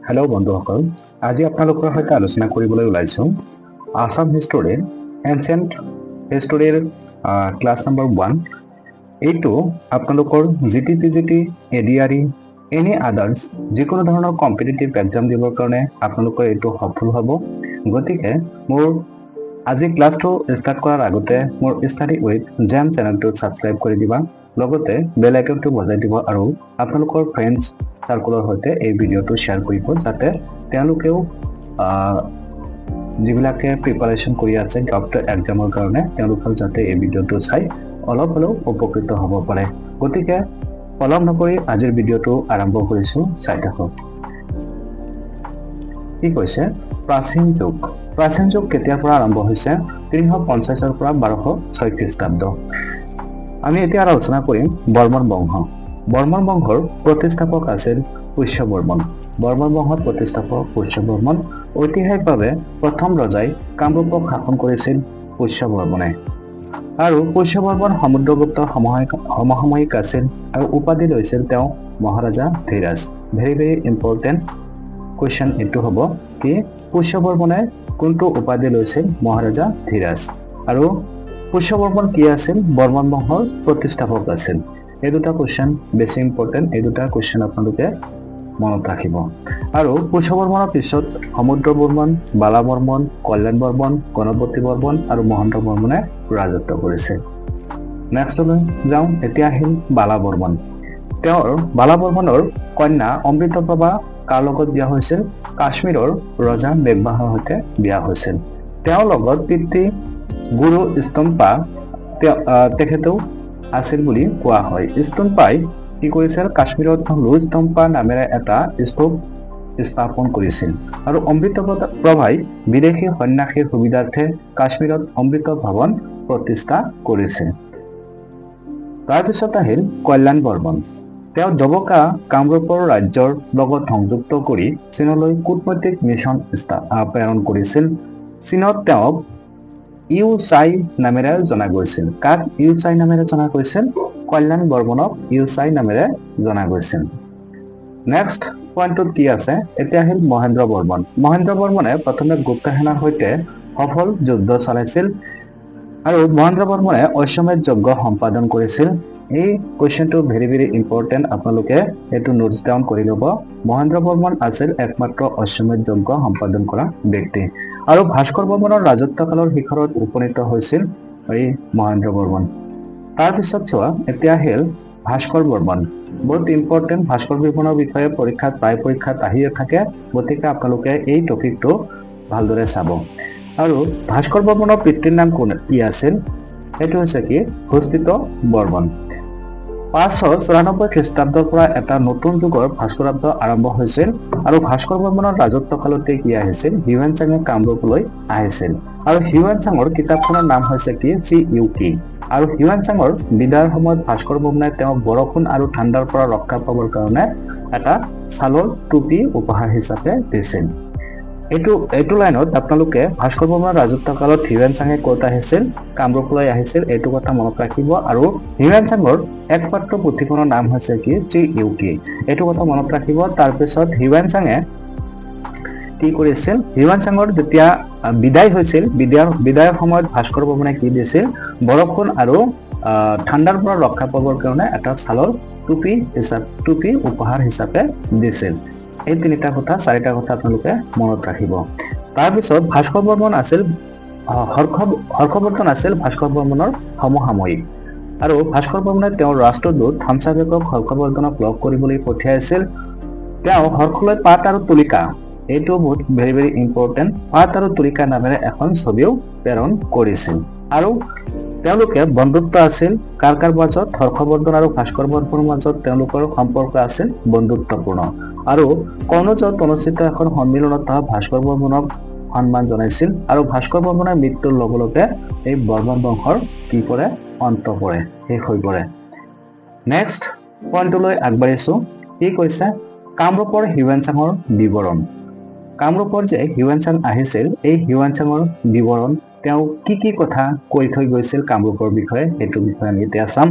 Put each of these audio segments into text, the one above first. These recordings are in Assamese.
হেল্ল' বন্ধুসকল, আজি আপোনালোকৰ সৈতে আলোচনা কৰিবলৈ ওলাইছোঁ আসাম হিষ্টৰীৰ এনচিয়েণ্ট হিষ্টৰীৰ ক্লাছ নম্বৰ 1। এইটো আপোনালোকৰ জিটি, এডিআৰই, এনি আদাৰ্ছ যিকোনো ধৰণৰ কম্পিটিটিভ এক্সাম দিবৰ কাৰণে আপোনালোকৰ এইটো সফল হ'ব। গতিকে মোৰ আজি ক্লাছটো ষ্টাৰ্ট কৰাৰ আগতে মোৰ ষ্টাডি উইথ জেম চেনেলটো ছাবস্ক্ৰাইব কৰি দিবা, লগতে বেল আইকনটো বজাই দিব আৰু আপোনালোকৰ ফ্ৰেণ্ডছ সাৰ্কুলৰ সৈতে এই ভিডিঅ'টো শ্বেয়াৰ কৰিব, যাতে তেওঁলোকেও যিবিলাকে প্ৰিপাৰেশ্যন কৰি আছে ডক্টৰ এক্সামৰ কাৰণে তেওঁলোকেও যাতে এই ভিডিঅ'টো চাই অলপ হ'লেও উপকৃত হ'ব পাৰে। গতিকে পলম নকৰি আজিৰ ভিডিঅ'টো আৰম্ভ কৰিছোঁ, চাই থাকক। কি কৈছে? প্ৰাচীন যুগ কেতিয়াৰ পৰা আৰম্ভ হৈছে? 350 পৰা 1206 খ্ৰীষ্টাব্দ। আমি এতিয়া আলোচনা কৰিম বৰ্মন বংশ। বৰ্মন বংশৰ প্ৰতিষ্ঠাপক আছিল পুষ্যবৰ্মন। বৰ্মন বংশৰ প্ৰতিষ্ঠাপক পুষ্যবৰ্মন। ঐতিহাসিকভাৱে প্ৰথম ৰজাই কামৰূপক শাসন কৰিছিল পুষ্যবৰ্মনে, আৰু পুষ্যবৰ্মন সমুদ্ৰগুপ্ত সমসাময়িক আছিল আৰু উপাধি লৈছিল তেওঁ মহাৰাজা ধীৰাজ। ভেৰি ইম্পৰ্টেণ্ট কুৱেশ্যন এইটো হ'ব কি পুষ্যবৰ্মনে কোনটো উপাধি লৈছিল? মহাৰাজা ধীৰাজ। আৰু পুষ্যবৰ্মন কি আছিল? বৰ্মন বংশৰ প্ৰতিষ্ঠাপক আছিল। এই দুটা কুৱেশ্যন বেছি ইম্পৰ্টেণ্ট, এই দুটা কুৱেশ্যন আপোনালোকে মনত ৰাখিব। আৰু পুষ্যবৰ্মনৰ পিছত সমুদ্ৰ বৰ্মন, বালা বৰ্মন, কল্যাণ বৰ্মন, গণপতি বৰ্মন আৰু মহন্ত বৰ্মনে ৰাজত্ব কৰিছিল। নেক্সটলৈ যাওঁ। এতিয়া আহিল বালা বৰ্মন। বালা বৰ্মনৰ কন্যা অমৃতপ্ৰভা কাৰ লগত বিয়া হৈছিল? কাশ্মীৰৰ ৰজা বেগবাহৰ সৈতে বিয়া হৈছিল। তেওঁৰ লগত পিতৃ গুৰু স্তম্পা তেখেতেও আছিল বুলি কোৱা হয়। স্তম্পাই কি কৰিছিল? কাশ্মীৰত স্তম্পা নামেৰে এটা স্তূপ স্থাপন কৰিছিল, আৰু অমৃতপ্ৰভাই বিদেশী সন্যাসীৰ সুবিধাৰ্থে কাশ্মীৰত অমৃত ভৱন প্ৰতিষ্ঠা কৰিছিল। তাৰপিছত আহিল কল্যাণ বৰ্মন। তেওঁ দবকা কামৰূপৰ ৰাজ্যৰ লগত সংযুক্ত কৰি চীনলৈ কূটনৈতিক মিছন প্ৰেৰণ কৰিছিল। চীনত তেওঁক ইউ চাই নামেৰে জনা গৈছিল। কাক ইউ চাই নামেৰে জনা গৈছিল? কল্যাণ বৰ্মনক ইউ চাই নামেৰে জনা গৈছিল। নেক্সট পইণ্টত কি আছে? এতিয়া আহিল মহেন্দ্ৰ বৰ্মন। মহেন্দ্ৰ বৰ্মনে প্ৰথমে গুপ্ত সেনাৰ সৈতে সফল যুদ্ধ চলাইছিল, আৰু মহেন্দ্ৰ বৰ্মনে অশ্বমেধ যজ্ঞ সম্পাদন কৰিছিল। এই কুৱেশ্যনটো ভেৰি ইম্পৰ্টেণ্ট, আপোনালোকে এইটো নোটছ ডাউন কৰি ল'ব। মহেন্দ্ৰ বৰ্মন আছিল একমাত্ৰ অশ্বমেধ যজ্ঞ সম্পাদন কৰা ব্যক্তি, আৰু ভাস্কৰ বৰ্মনৰ ৰাজত্বকালৰ শিখৰত উপনীত হৈছিল এই মহেন্দ্ৰ বৰ্মন। তাৰপিছত চোৱা, এতিয়া আহিল ভাস্কৰ বৰ্মন। বহুত ইম্পৰ্টেণ্ট, ভাস্কৰ বৰ্মনৰ বিষয়ে পৰীক্ষাত আহিয়ে থাকে, গতিকে আপোনালোকে এই টপিকটো ভালদৰে চাব। আৰু ভাস্কৰ বৰ্মনৰ পিতৃৰ নাম কি আছিল? সেইটো হৈছে কি হস্তিত বৰ্মন। 594 খ্ৰীষ্টাব্দৰ পৰা এটা নতুন যুগৰ ভাস্কৰাব্দ আৰম্ভ হৈছিল, আৰু ভাস্কৰ বৰ্মনৰ ৰাজত্বকালতে কি আহিছিল? হিউৱেন চাঙে কামৰূপলৈ আহিছিল, আৰু হিউৱেন চাঙৰ কিতাপখনৰ নাম হৈছে কি CUK। আৰু হিউৱেন চাঙৰ বিদায়ৰ সময়ত ভাস্কৰ বৰ্মনে তেওঁক বৰষুণ আৰু ঠাণ্ডাৰ পৰা ৰক্ষা পাবৰ কাৰণে এটা ছালৰ টুপি উপহাৰ হিচাপে দিছিল। এইটো লাইনত আপোনালোকে ভাস্কৰ বৰ্মনৰ ৰাজত্বকালত হিউৱেন চাঙে ক'ত আহিছিল? কামৰূপলৈ আহিছিল, এইটো কথা মনত ৰাখিব। আৰু হিউৱেন চাঙৰ একমাত্ৰ পুথিখনৰ নাম হৈছে কি CUK, এইটো কথা মনত ৰাখিব। তাৰপিছত হিউৱেন চাঙে কি কৰিছিল? হিউৱেন চাঙৰ যেতিয়া বিদায় হৈছিল, বিদায়ৰ সময়ত ভাস্কৰ বৰ্মনে কি দিছিল? বৰষুণ আৰু ঠাণ্ডাৰ পৰা ৰক্ষা পাবৰ কাৰণে এটা ছালৰ টুপি উপহাৰ হিচাপে দিছিল। এই চাৰিটা কথা আপোনালোকে মনত ৰাখিব। তাৰপিছত ভাস্কৰ বৰ্মন আছিল হৰ্ষবৰ্ধন আছিল ভাস্কৰ বৰ্মনৰ সমসাময়িক, আৰু ভাস্কৰ বৰ্মনে তেওঁৰ ৰাষ্ট্ৰদূত হামচাবেকক হৰ্ষবৰ্ধনক লগ কৰিবলৈ পঠিয়াইছিল। তেওঁ হৰ্ষলৈ পাত আৰু তুলিকা, এইটো বহুত ভেৰি ইম্পৰ্টেণ্ট, পাত আৰু তুলিকা নামেৰে এখন ছবিও প্ৰেৰণ কৰিছিল। আৰু তেওঁলোকে বন্ধুত্ব আছিল কাৰ মাজত? হৰ্ষবৰ্ধন আৰু ভাস্কৰ বৰ্মনৰ মাজত তেওঁলোকৰ সম্পৰ্ক আছিল বন্ধুত্বপূৰ্ণ। আৰু কনৌজত অনুষ্ঠিত এখন সন্মিলনত ভাস্কৰ বৰ্মনক সন্মান জনাইছিল, আৰু ভাস্কৰ বৰ্মনৰ মৃত্যুৰ লগে লগে এই বৰ্মন বংশৰ কি পৰে? অন্ত পৰে, শেষ হৈ পৰে। নেক্সট পইণ্টলৈ আগবাঢ়িছো। কি কৈছে? কামৰূপৰ হিউৱেন চাঙৰ বিৱৰণ। কামৰূপৰ যে হিউৱেন চাং আহিছিল, এই হিউৱেন চাঙৰ বিৱৰণ, তেওঁ কি কথা কৈ থৈ গৈছিল কামৰূপৰ বিষয়ে, সেইটো বিষয়ে আমি এতিয়া চাম।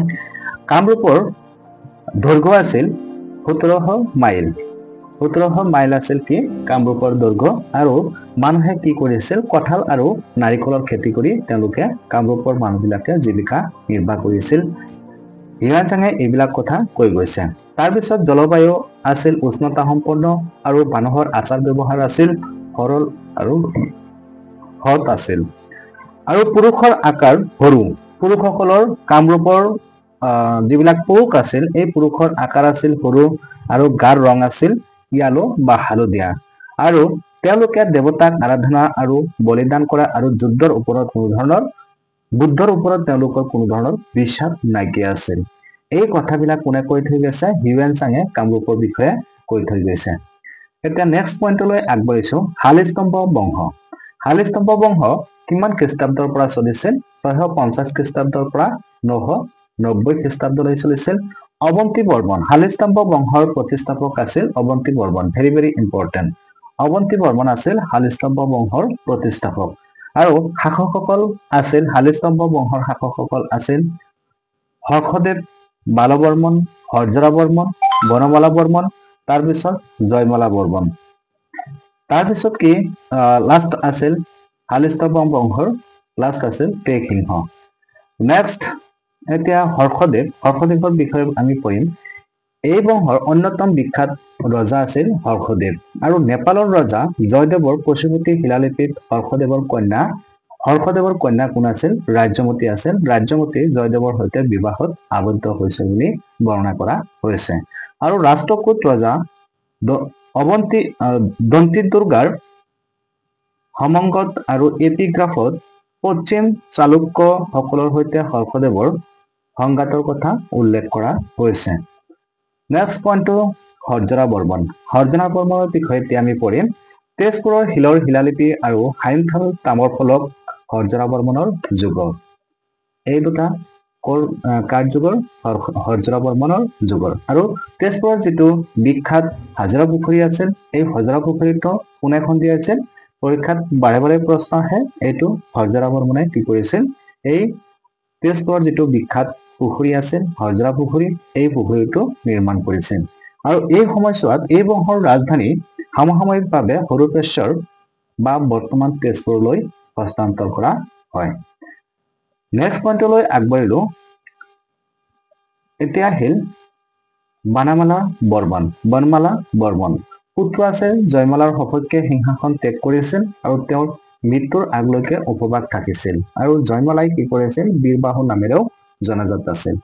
কামৰূপৰ দৈৰ্ঘ্য আছিল 1700 মাইল 1700 মাইল আছিল কি কামৰূপৰ দৈৰ্ঘ্য আৰু মানুহে কি কৰিছিল কঁঠাল আৰু নাৰিকলৰ খেতি কৰি তেওঁলোকে কামৰূপৰ মানুহবিলাকে জীৱিকা নিৰ্বাহ কৰিছিল হিউৱেন চাঙে এইবিলাক কথা কৈ গৈছে তাৰ পিছত জলবায়ু আছিল উষ্ণতা সম্পন্ন আৰু মানুহৰ আচাৰ ব্যৱহাৰ আছিল সৰল আৰু সৎ আছিল আৰু পুৰুষৰ আকাৰ সৰু পুৰুষসকলৰ কামৰূপৰ যিবিলাক পুৰুষ আছিল এই পুৰুষৰ আকাৰ আছিল সৰু আৰু গাৰ ৰং আছিল ইয়ালো বা হালধীয়া আৰু তেওঁলোকে দেৱতাক আৰাধনা আৰু বলিদান কৰা আৰু যুদ্ধৰ ওপৰত কোনো ধৰণৰ বুদ্ধৰ ওপৰত তেওঁলোকৰ কোনো ধৰণৰ বিশ্বাস নাইকিয়া আছিল এই কথাবিলাক কোনে কৈ থৈ গৈছে হিউৱেন চাঙে কামৰূপৰ বিষয়ে কৈ থৈ গৈছে এতিয়া নেক্সট পইণ্টলৈ আগবাঢ়িছো শালিস্তম্ভ বংশ শালিস্তম্ভ বংশ কিমান খ্ৰীষ্টাব্দৰ পৰা চলিছিল 650 খ্ৰীষ্টাব্দৰ পৰা 990 খ্ৰীষ্টাব্দলৈ চলিছিল অৱন্তী বৰ্মন শালিস্তম্ভ বংশৰ প্ৰতিষ্ঠাপক আছিল Avanti Varman very very important Avanti Varman আছিল শালিস্তম্ভ বংশৰ প্ৰতিষ্ঠাপক আৰু শাসকসকল আছিল শালিস্তম্ভ বংশৰ শাসকসকল আছিল হৰ্ষদেৱ বালবৰ্মন হৰ্জৰা বৰ্মন বনমালা বৰ্মন তাৰপিছত জয়মলা বৰ্মন তাৰপিছত কি লাষ্ট আছিল শালিস্তম্ভ বংশৰ লাষ্ট আছিল তেগ সিংহ নেক্সট এতিয়া হৰ্ষদেৱৰ বিষয়ে আমি পঢ়িম এই বংশৰ অন্যতম বিখ্যাত ৰজা আছিল হৰ্ষদেৱ আৰু নেপালৰ ৰজা জয়দেৱৰ পশুপতি শিলালিপিত হৰ্ষদেৱৰ কন্যা কোন আছিল ৰাজ্যমতী আছিল ৰাজ্যমতী জয়দেৱৰ সৈতে বিবাহত আবদ্ধ হৈছিল বুলি বৰ্ণনা কৰা হৈছে আৰু ৰাষ্ট্ৰকূট ৰজা দন্তি দুৰ্গাৰ সমংগত আৰু এপিগ্ৰাফত পশ্চিম চালুক্য সকলৰ সৈতে হৰ্ষদেৱৰ সংঘাতৰ কথা উল্লেখ কৰা হৈছে নেক্সট পইণ্টটো হৰ্জৰা বৰ্মনৰ বিষয়ে এতিয়া আমি পঢ়িম তেজপুৰৰ শিলৰ শিলালিপি আৰু হাইমথাল তামৰ ফলক হৰ্জৰা বৰ্মনৰ যুগৰ এই দুটা কাৰ যুগৰ হৰ্জৰা বৰ্মনৰ যুগৰ আৰু তেজপুৰৰ যিটো বিখ্যাত হাজৰা পুখুৰী আছিল এই হাজৰা পুখুৰীটো কোনে খন্দিয়াইছিল পৰীক্ষাত বাৰে বাৰে প্ৰশ্ন আহে এইটো হৰ্জৰা বৰ্মনে কি কৰিছিল এই তেজপুৰৰ যিটো বিখ্যাত পুখুৰী আছিল হৰ্জৰা পুখুৰী এই পুখুৰীটো নিৰ্মাণ কৰিছিল আৰু এই সময়ছোৱাত এই বংশৰ ৰাজধানী সামসাময়িকভাৱে হৰূপেশ্বৰ বা বৰ্তমান তেজপুৰলৈ হস্তান্তৰ কৰা হয় নেক্সট পইণ্টলৈ আগবাঢ়িলো এতিয়া আহিল বনমালা বৰ্মন পুত্ৰ আছে জয়মালাৰ সপক্ষে সিংহাসন ত্যাগ কৰিছিল আৰু তেওঁৰ মৃত্যুৰ আগলৈকে উপবাস থাকিছিল আৰু জয়মালাই কি কৰিছিল বীৰবাহু নামেৰেও জনাজাত আছিল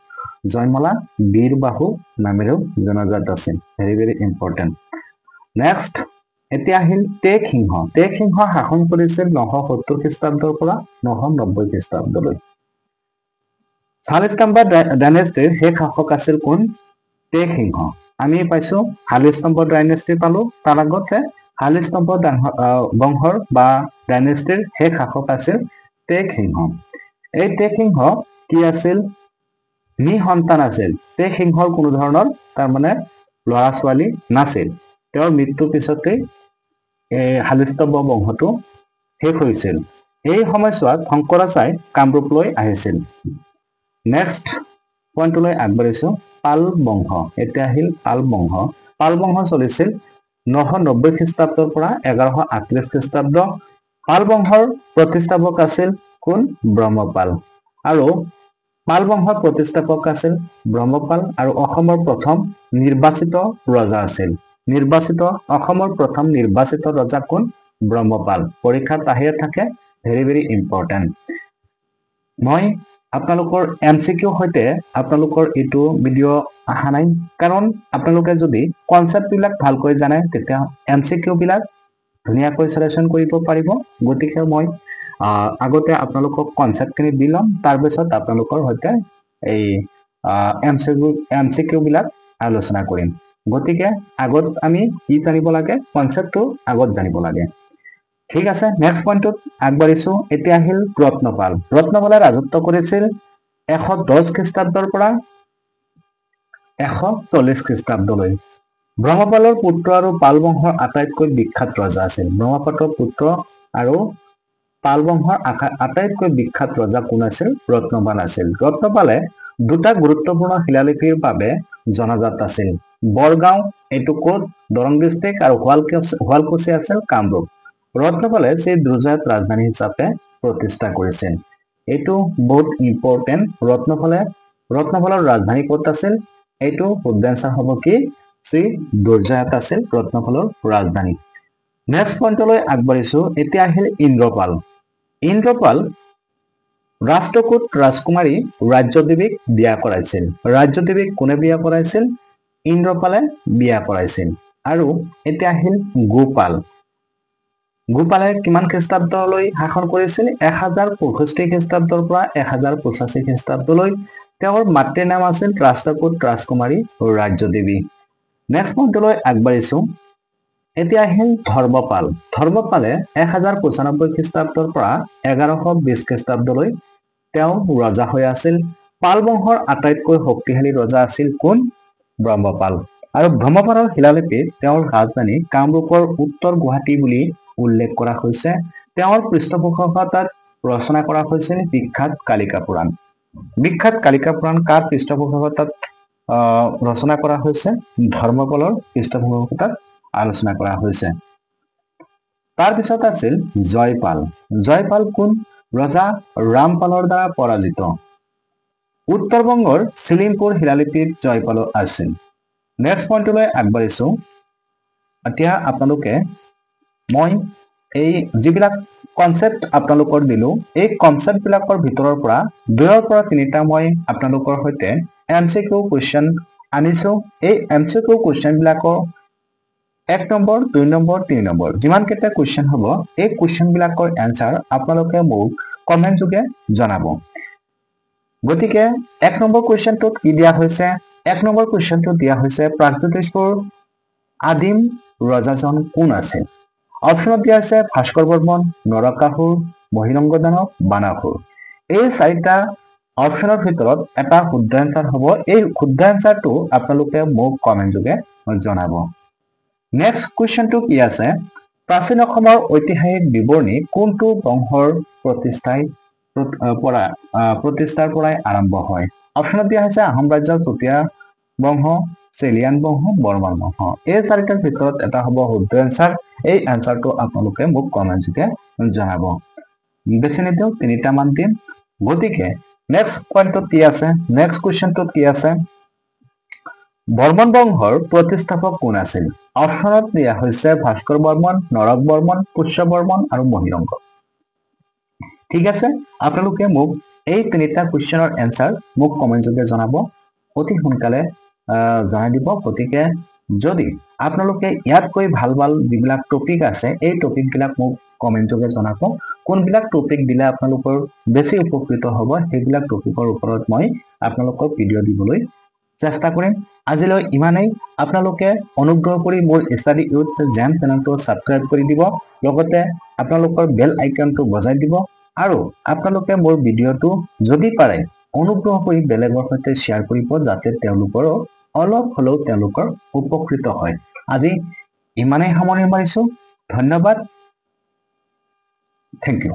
জয়মালা বীৰবাহু নামেৰেও জনাজাত আছিল ভেৰি ভেৰি ইম্পৰ্টেণ্ট নেক্সট এতিয়া আহিল তেগ সিংহ শাসন কৰিছিল 970 খ্ৰীষ্টাব্দৰ পৰা 990 খ্ৰীষ্টাব্দলৈ শালিস্তম্ভ ডাইনেষ্টিৰ শেষ শাসক আছিল কোন তেগ সিংহ আমি পাইছো শালিস্তম্ভ ডাইনেষ্টি পালো তাৰ আগতে শালিস্তম্ভ বংশৰ বা ডাইনেষ্টিৰ শেষ শাসক আছিল তেগ সিংহ এই তেগ সিংহ কি আছিল নিসন্তান আছিল তেগ সিংহৰ কোনো ধৰণৰ তাৰমানে ল'ৰা ছোৱালী নাছিল তেওঁৰ মৃত্যুৰ পিছতেই শালিস্তম্ভ বংশটো শেষ হৈছিল এই সময়ছোৱাত শংকৰাচাৰ্য কামৰূপলৈ আহিছিল নেক্সট পইণ্টলৈ আগবাঢ়িছো পাল বংশ এতিয়া আহিল পাল বংশ চলিছিল 990 খ্ৰীষ্টাব্দৰ পৰা 1138 খ্ৰীষ্টাব্দ পাল বংশৰ প্ৰতিষ্ঠাপক আছিল কোন ব্ৰহ্মপাল আৰু পাল বংশৰ প্ৰতিষ্ঠাপক আছিল ব্ৰহ্মপাল আৰু অসমৰ প্ৰথম নিৰ্বাচিত ৰজা কোন ব্ৰহ্মপাল পৰীক্ষাত আহিয়ে থাকে ভেৰি ভেৰি ইম্পৰ্টেণ্ট মই আপোনালোকৰ এমচিকিউ সৈতে আপোনালোকৰ এইটো ভিডিঅ' অহা নাই কাৰণ আপোনালোকে যদি কনচেপ্ট বিলাক ভালকৈ জানে তেতিয়া এমচিকিউ বিলাক ধুনীয়াকৈ সলিউশন কৰিব পাৰিব গতিকে মই আগতে আপোনালোকক কনচেপ্টখিনি দি ল'ম তাৰপিছত আপোনালোকৰ সৈতে এই এমচিকিউ বিলাক আলোচনা কৰিম গতিকে আগত আমি কি জানিব লাগে কনচেপ্টটো আগত জানিব লাগে ঠিক আছে নেক্সট পইণ্টত আগবাঢ়িছো এতিয়া আহিল ৰত্নপালে ৰাজত্ব কৰিছিল 110 খ্ৰীষ্টাব্দৰ পৰা 140 খ্ৰীষ্টাব্দলৈ ব্ৰহ্মপালৰ পুত্ৰ আৰু পাল বংশৰ আটাইতকৈ বিখ্যাত ৰজা আছিল ব্ৰহ্মপালৰ পুত্ৰ আৰু পাল বংশৰ আটাইতকৈ বিখ্যাত ৰজা কোন আছিল ৰত্নপাল আছিল ৰত্নপালে দুটা গুৰুত্বপূৰ্ণ শিলালিপিৰ বাবে জনাজাত আছিল বৰগাঁও এইটো ক'ত দৰং ডিষ্ট্ৰিক্ট আৰু শুৱালকুছি আছিল কামৰূপ ৰত্নপালে সেই দুৰ্জয়ত ৰাজধানী হিচাপে প্ৰতিষ্ঠা কৰিছিল এইটো বহুত ইম্পৰ্টেন্ট ৰত্নপালৰ ৰাজধানী ক'ত আছিল এইটো শুদ্ধ এনসাৰ হ'ব কি শ্ৰী দুৰ্জয়ত আছিল ৰত্নপালৰ ৰাজধানী নেক্সট পইণ্টলৈ আগবাঢ়িছো এতিয়া আহিল ইন্দ্ৰপাল ৰাষ্ট্ৰকূট ৰাজকুমাৰী ৰাজ্যদেৱীক বিয়া কৰাইছিল ৰাজ্যদেৱীক কোনে বিয়া কৰাইছিল ইন্দ্ৰপালে বিয়া কৰাইছিল আৰু এতিয়া আহিল গোপালে কিমান খ্ৰীষ্টাব্দলৈ শাসন কৰিছিল 1065 খ্ৰীষ্টাব্দৰ পৰা 1085 খ্ৰীষ্টাব্দলৈ তেওঁৰ মাতৃৰ নাম আছিল ৰাষ্ট্ৰকূট ৰাজকুমাৰী ৰাজ্যদেৱী নেক্সট পইণ্টলৈ আগবাঢ়িছো এতিয়া আহিল ধৰ্মপালে 1095 খ্ৰীষ্টাব্দৰ পৰা 1120 খ্ৰীষ্টাব্দলৈ তেওঁ ৰজা হৈ আছিল পাল বংশৰ আটাইতকৈ শক্তিশালী ৰজা আছিল কোন ব্ৰহ্মপাল আৰু ব্ৰহ্মপালৰ শিলালিপিত তেওঁৰ ৰাজধানী কামৰূপৰ উত্তৰ গুৱাহাটী বুলি উল্লেখ কৰা হৈছে তেওঁৰ পৃষ্ঠপোষকতাত ৰচনা কৰা হৈছিল বিখ্যাত কালিকা পুৰাণ কাৰ পৃষ্ঠপোষকতাত ৰচনা কৰা হৈছে ধৰ্মপালৰ পৃষ্ঠপোষকতাত আলোচনা কৰা হৈছে তাৰ পিছত আছিল জয়পাল কোন ৰজা ৰামপালৰ দ্বাৰা পৰাজিত উত্তৰবংগৰ চিলিমপুৰ শিলালিপিত জয়পাল আছিল নেক্সট পইণ্টলৈ আগবাঢ়িছো এতিয়া আপোনালোকে মই এই যিবিলাক কনসেপ্ট আপোনালোকৰ দিলো এই কনসেপ্ট বিলাকৰ ভিতৰৰ পৰা 2ৰ পৰা 3টা মই আপোনালোকৰ সৈতে এমসিকিউ কোৱেশ্চন আনিছো এই এমসিকিউ কোৱেশ্চন বিলাকৰ 1 নম্বৰ 2 নম্বৰ 3 নম্বৰ যিমান কেইটা কোৱেশ্চন হ'ব এই কোৱেশ্চন বিলাকৰ এনসাৰ আপোনালোকে মোক কমেন্ট যোগে জনাব গতিকে 1 নম্বৰ কোৱেশ্চনটোত কি দিয়া হৈছে 1 নম্বৰ কোৱেশ্চনটো দিয়া হৈছে প্ৰাগজ্যোতিষপুৰ আদিম ৰজাজন কোন আছিল অপচনত দিয়া হৈছে ভাস্কৰ বৰ্মন নৰকাসুৰ মহিৰংগ দানৱ বানাসুৰ এই 4টা অপচনৰ ভিতৰত এটা শুদ্ধ এনসাৰ হ'ব এই শুদ্ধ এনসাৰটো আপোনালোকে মোক কমেন্ট যোগে জনাব নেক্সট কোৱেশ্চনটো কি আছে প্ৰাচীন অসমৰ ঐতিহাসিক বিৱৰণী কোনটো বংশৰ প্ৰতিষ্ঠাৰ পৰাই আৰম্ভ হয় অপচনত দিয়া হৈছে আহোম ৰাজ্যৰ চুতীয়া বংশ চেলিয়ান বংশ বৰ্মন বংশ এই 4টাৰ ভিতৰত এটা হ'ব শুদ্ধ এনসাৰ এই এনসাৰটো আপোনালোকে মোক কমেন্ট যোগে জনাব বেছি নিদিও 3টা মান দিম গতিকে নেক্সট পইণ্টত কি আছে নেক্সট কোৱেশ্চনটোত কি আছে বৰ্মন বংশৰ প্ৰতিষ্ঠাপক কোন আছিল অপচনত দিয়া হৈছে ভাস্কৰ বৰ্মন নৰক বৰ্মন পুষ্য বৰ্মন আৰু মহিৰংগ ঠিক আছে আপোনালোকে মোক এই 3টা কোৱেশ্চনৰ এনসাৰ মোক কমেন্ট যোগে জনাব অতি সোনকালে জনাই দিব গতিকে যদি আপোনালোকে ইয়াতকৈ ভাল যিবিলাক টপিক আছে এই টপিক বিলাক মোক কমেন্ট যোগে জনাব কোনবিলাক টপিক দিলে আপোনালোকৰ বেছি উপকৃত হ'ব সেইবিলাক টপিকৰ ওপৰত মই আপোনালোকক ভিডিও দিবলৈ চেষ্টা কৰিম আজিলৈ ইমানেই আপোনালোকে অনুগ্ৰহ কৰি মোৰ ষ্টাডি ইউথ জেম চেনেলটো সাবস্ক্ৰাইব কৰি দিব লগতে আপোনালোকৰ বেল আইকনটো বজাই দিব আৰু আপোনালোকে মোৰ ভিডিওটো যদি পাৰে অনুগ্ৰহ কৰি বেলেগৰ সৈতে শেয়াৰ কৰিব যাতে তেওঁলোকৰ অলপ হলেও তেওঁলোকৰ উপকৃত হয় আজি ইমানেই সামৰণি মাৰিছো ধন্যবাদ থেংক ইউ